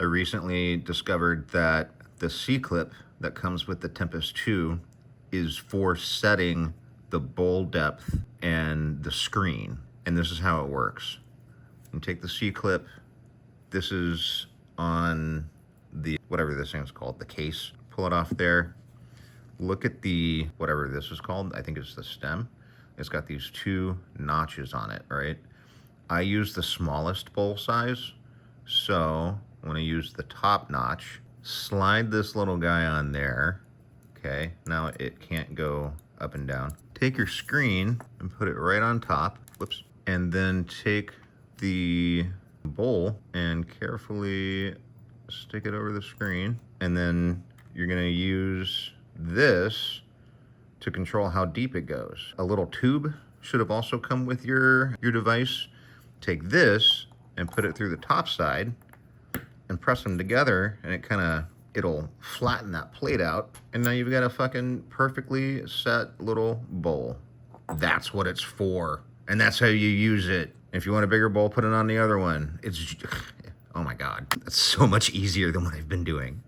I recently discovered that the C-clip that comes with the Tempest 2 is for setting the bowl depth and the screen. And this is how it works. You take the C-clip, this is on the, whatever this thing is called, the case. Pull it off there. Look at the, whatever this is called, I think it's the stem. It's got these 2 notches on it, right? I use the smallest bowl size, so I'm gonna use the top notch, slide this little guy on there, okay? Now it can't go up and down. Take your screen and put it right on top, whoops, and then take the bowl and carefully stick it over the screen, and then you're gonna use this to control how deep it goes. A little tube should have also come with your device. Take this and put it through the top side and press them together, and it'll flatten that plate out, and now you've got a fucking perfectly set little bowl. That's what it's for, and that's how you use it. If you want a bigger bowl, put it on the other one. It's, oh my God, that's so much easier than what I've been doing.